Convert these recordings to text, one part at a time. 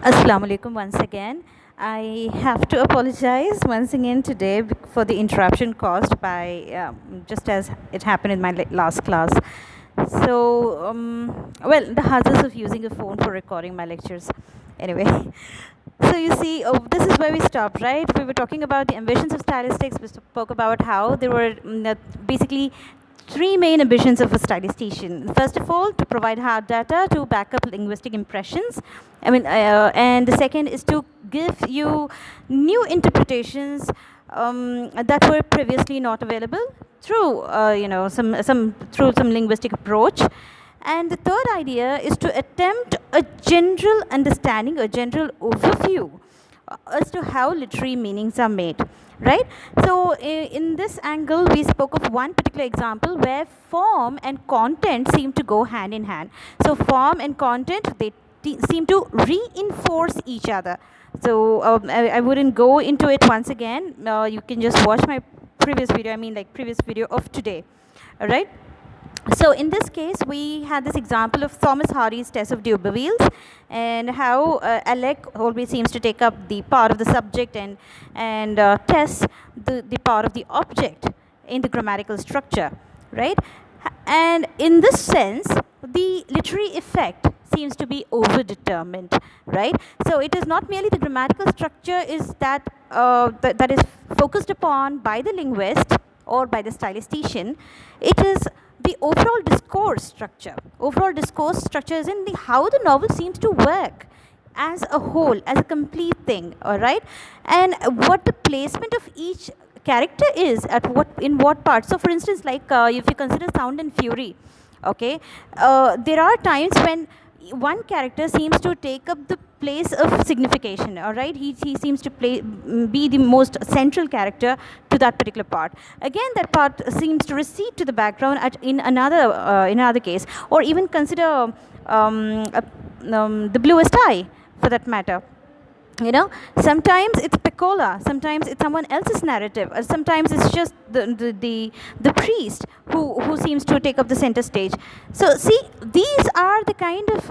Assalamu alaikum once again. I have to apologize once again today for the interruption caused by just as it happened in my last class. So, well, the hazards of using a phone for recording my lectures. Anyway, so you see, this is where we stopped, right? We were talking about the ambitions of stylistics. We spoke about how there were basically three main ambitions of a stylistician. First of all, to provide hard data to back up linguistic impressions. And the second is to give you new interpretations that were previously not available through, through some linguistic approach. And the third idea is to attempt a general understanding, a general overview as to how literary meanings are made, right? So in this angle, we spoke of one particular example where form and content seem to go hand in hand. So form and content, they seem to reinforce each other. So I wouldn't go into it once again. You can just watch my previous video, previous video of today, all right? So in this case, we had this example of Thomas Hardy's test of D'Urberville's, and how Alec always seems to take up the part of the subject and test the part of the object in the grammatical structure, right? And in this sense, the literary effect seems to be overdetermined, right? So it is not merely the grammatical structure is that that is focused upon by the linguist or by the stylistician. It is the overall discourse structure. Overall discourse structure is in the how the novel seems to work as a whole, as a complete thing, all right? And what the placement of each character is at what part. So for instance, like if you consider Sound and Fury, okay, there are times when one character seems to take up the place of signification, all right? He seems to be the most central character to that particular part. Again, that part seems to recede to the background in another case. Or even consider The Bluest Eye, for that matter. You know, sometimes it's Piccola, sometimes it's someone else's narrative, or sometimes it's just the priest who seems to take up the center stage. So see, these are the kind of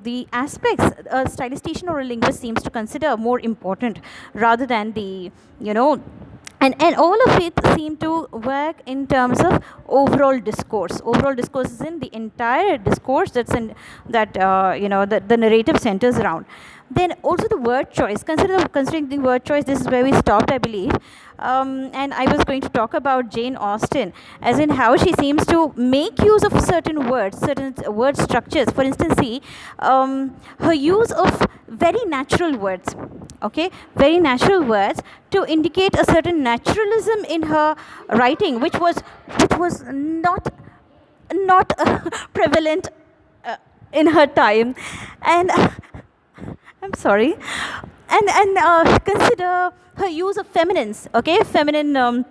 the aspects a stylistician or a linguist seems to consider more important rather than the and all of it seem to work in terms of overall discourse. Overall discourse is in the entire discourse that's in that the narrative centers around. Then also the word choice. Considering the word choice, this is where we stopped, I believe. And I was going to talk about Jane Austen, as in how she seems to make use of certain word structures. For instance, see, her use of very natural words, okay, very natural words to indicate a certain naturalism in her writing, which was not prevalent in her time. And I'm sorry. And consider her use of feminines, okay, feminine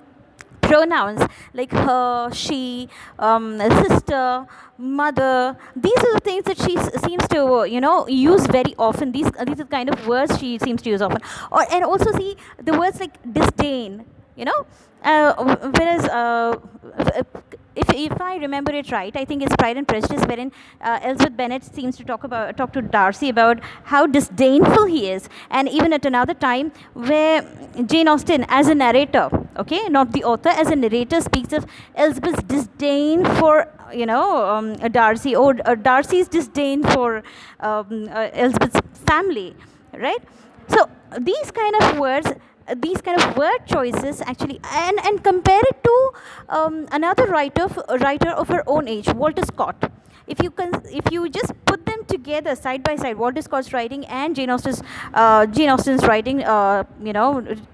pronouns like her, she, sister, mother. These are the things that she seems to use very often. These are the kind of words she seems to use often. And also see the words like disdain, whereas if I remember it right, I think it's Pride and Prejudice, wherein Elizabeth Bennet seems to talk to Darcy about how disdainful he is, and even at another time where Jane Austen, as a narrator, okay, not the author, as a narrator, speaks of Elizabeth's disdain for Darcy, or Darcy's disdain for Elizabeth's family, right? So these kind of words, these kind of word choices actually, and compare it to another writer of her own age, Walter Scott. If you just put them together side by side, Walter Scott's writing and Jane Austen's writing,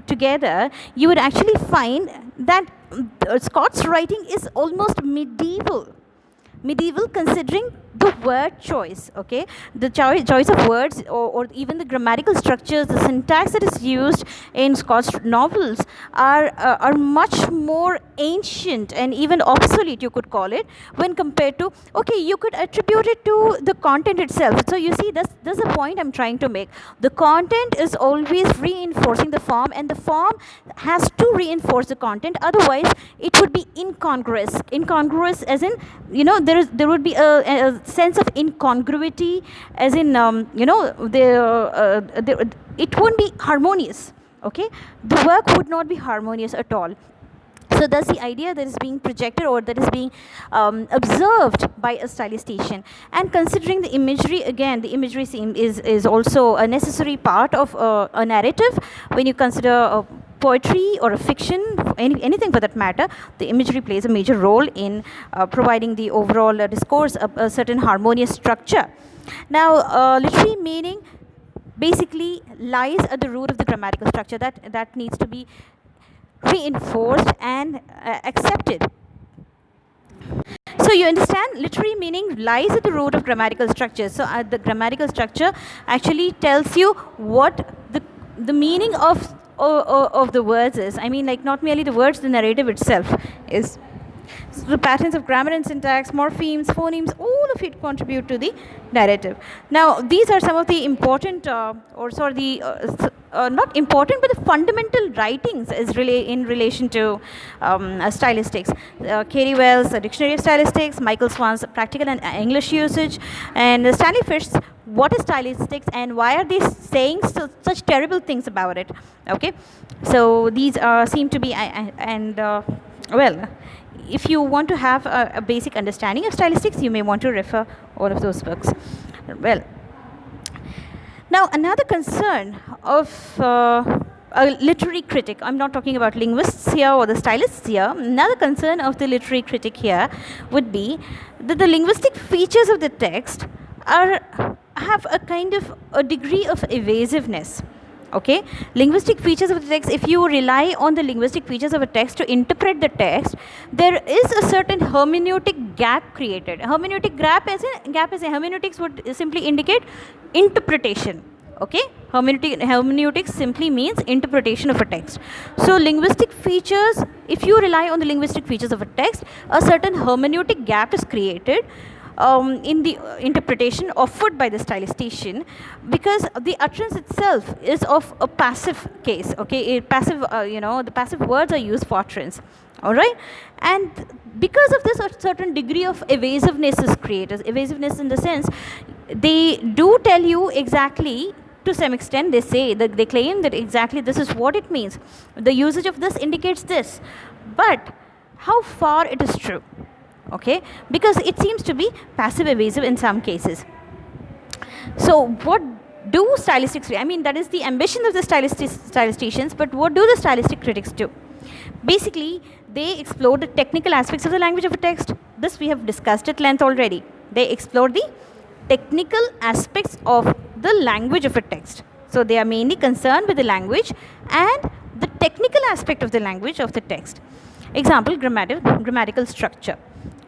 together, you would actually find that Scott's writing is almost medieval, considering the word choice, okay, the choice of words, or even the grammatical structures, the syntax that is used in Scott's novels are much more ancient and even obsolete, you could call it, when compared to, okay, you could attribute it to the content itself. So you see, that's the point I'm trying to make. The content is always reinforcing the form, and the form has to reinforce the content, otherwise it would be incongruous as in there would be a sense of incongruity, as in, it won't be harmonious. Okay, the work would not be harmonious at all. So thus the idea that is being projected or that is being observed by a stylistician. And considering the imagery, again, the imagery is also a necessary part of a narrative. When you consider poetry or a fiction, anything for that matter, the imagery plays a major role in providing the overall discourse a certain harmonious structure. Now, literary meaning basically lies at the root of the grammatical structure that needs to be reinforced and accepted. So you understand, literary meaning lies at the root of grammatical structure. So the grammatical structure actually tells you what the meaning of the words is. I mean, like, not merely the words, the narrative itself is. So the patterns of grammar and syntax, morphemes, phonemes, all of it contribute to the narrative. Now, these are some of the important, not important, but the fundamental writings in relation to stylistics. Carey Wells' Dictionary of Stylistics, Michael Swan's Practical and English Usage, and Stanley Fish's What is Stylistics and Why Are They Saying Such Terrible Things About It? Okay, so these seem to be, well, if you want to have a basic understanding of stylistics, you may want to refer all of those books. Well, now another concern of a literary critic, I'm not talking about linguists here or the stylists here, another concern of the literary critic here would be that the linguistic features of the text have a kind of a degree of evasiveness. Okay, linguistic features of the text, if you rely on the linguistic features of a text to interpret the text, there is a certain hermeneutic gap created. Hermeneutic gap as a hermeneutics would simply indicate interpretation. Okay, hermeneutics simply means interpretation of a text. So linguistic features, if you rely on the linguistic features of a text, a certain hermeneutic gap is created in the interpretation offered by the stylistician, because the utterance itself is of a passive case. Okay, the passive words are used for utterance. All right, and because of this, a certain degree of evasiveness is created. Evasiveness in the sense, they do tell you exactly, to some extent they say that they claim that exactly this is what it means, the usage of this indicates this, but how far it is true? Okay, because it seems to be passive evasive in some cases. So what do stylistics, I mean, that is the ambition of the stylisticians, but what do the stylistic critics do? Basically, they explore the technical aspects of the language of a text. This we have discussed at length already. They explore the technical aspects of the language of a text. So they are mainly concerned with the language and the technical aspect of the language of the text. Example, grammatical structure.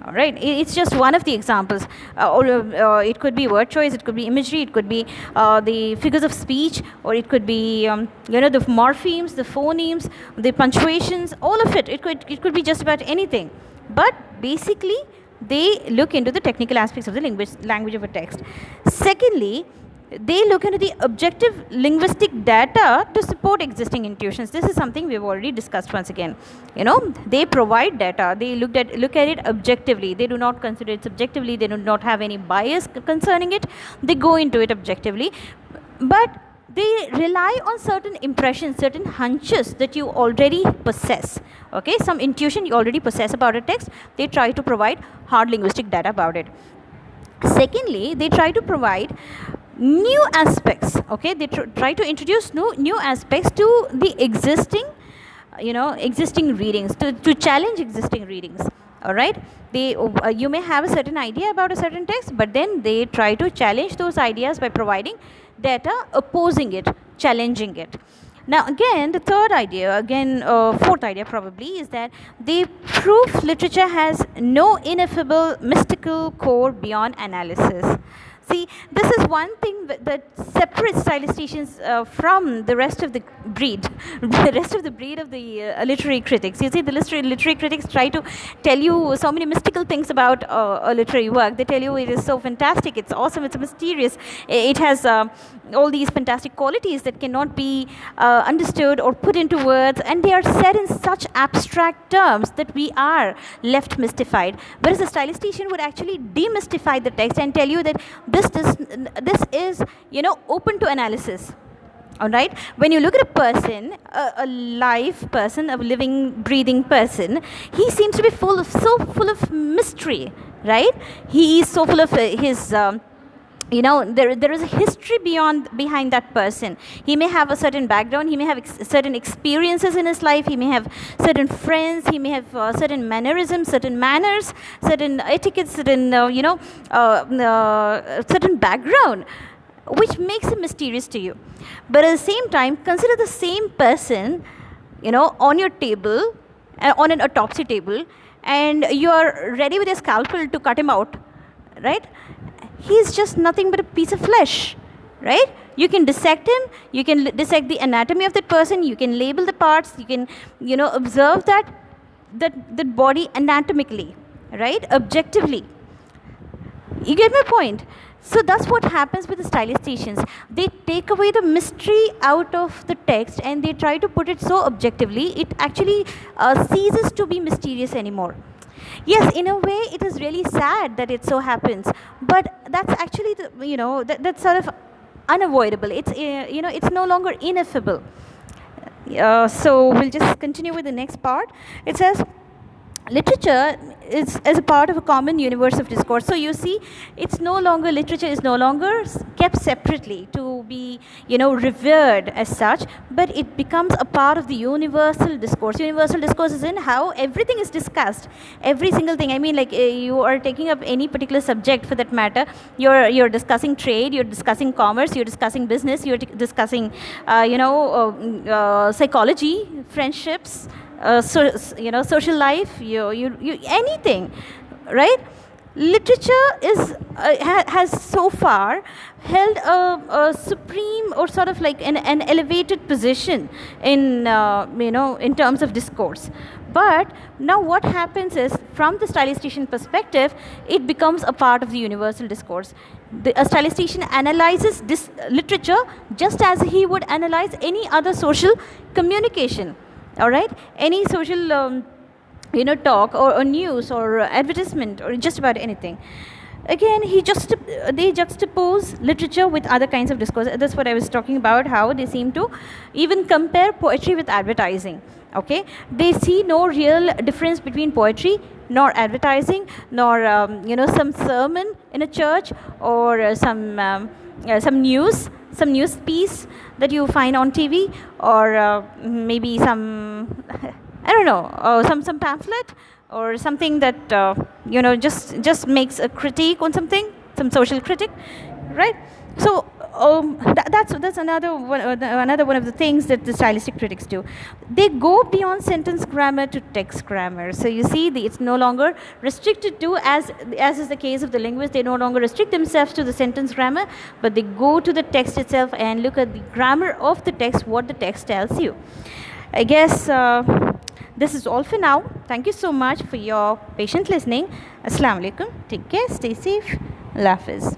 All right, it's just one of the examples. It could be word choice, it could be imagery, it could be the figures of speech, or it could be the morphemes, the phonemes, the punctuations, all of it. It could be just about anything. But basically, they look into the technical aspects of the language of a text. Secondly, they look into the objective linguistic data to support existing intuitions. This is something we've already discussed once again. They provide data. They look at it objectively. They do not consider it subjectively. They do not have any bias concerning it. They go into it objectively. But they rely on certain impressions, certain hunches that you already possess. Okay, some intuition you already possess about a text. They try to provide hard linguistic data about it. Secondly, they try to provide new aspects. Okay, they try to introduce new aspects to the existing readings, to challenge existing readings. All right, you may have a certain idea about a certain text, but then they try to challenge those ideas by providing data opposing it, challenging it. Now again, the fourth idea probably, is that they prove literature has no ineffable mystical core beyond analysis. See, this is one thing that separates stylisticians from the rest of the breed, the rest of the breed of the literary critics. You see, the literary critics try to tell you so many mystical things about a literary work. They tell you it is so fantastic, it's awesome, it's mysterious, it has all these fantastic qualities that cannot be understood or put into words, and they are said in such abstract terms that we are left mystified. Whereas a stylistician would actually demystify the text and tell you that this is, open to analysis. All right. When you look at a person, a live person, a living, breathing person, he seems to be so full of mystery, right? He is so full of his. There is a history behind that person. He may have a certain background, he may have certain experiences in his life, he may have certain friends, he may have certain mannerisms, certain manners, certain etiquette, certain certain background, which makes him mysterious to you. But at the same time, consider the same person, on your table, on an autopsy table, and you are ready with a scalpel to cut him out, right? He's just nothing but a piece of flesh, right? You can dissect him, you can dissect the anatomy of that person, you can label the parts, you can, observe that body anatomically, right? Objectively. You get my point? So that's what happens with the stylisticians. They take away the mystery out of the text and they try to put it so objectively, it actually ceases to be mysterious anymore. Yes, in a way, it is really sad that it so happens, but that's actually that's sort of unavoidable. It's it's no longer ineffable. So we'll just continue with the next part. It says, literature is as a part of a common universe of discourse. So you see, literature is no longer kept separately to be revered as such, but it becomes a part of the universal discourse. Universal discourse is in how everything is discussed, every single thing. I mean, like you are taking up any particular subject for that matter. You're discussing trade, you're discussing commerce, you're discussing business, you're discussing psychology, friendships, social life, you anything, right? Literature has so far held a supreme or sort of like an elevated position in in terms of discourse. But now what happens is, from the stylistician perspective, it becomes a part of the universal discourse. A stylistician analyzes this literature just as he would analyze any other social communication. All right, any social talk or news or advertisement or just about anything. Again, they juxtapose literature with other kinds of discourse. That's what I was talking about, how they seem to even compare poetry with advertising. Okay, they see no real difference between poetry nor advertising, nor some sermon in a church, or some news piece that you find on TV, or maybe some I don't know, some pamphlet or something that just makes a critique on something, some social critic, right? So that's another one of the things that the stylistic critics do. They go beyond sentence grammar to text grammar. So you see, it's no longer restricted to, as is the case of the linguists, they no longer restrict themselves to the sentence grammar, but they go to the text itself and look at the grammar of the text, what the text tells you. I guess this is all for now. Thank you so much for your patient listening. Assalamu alaikum. Take care. Stay safe. Allah Hafiz.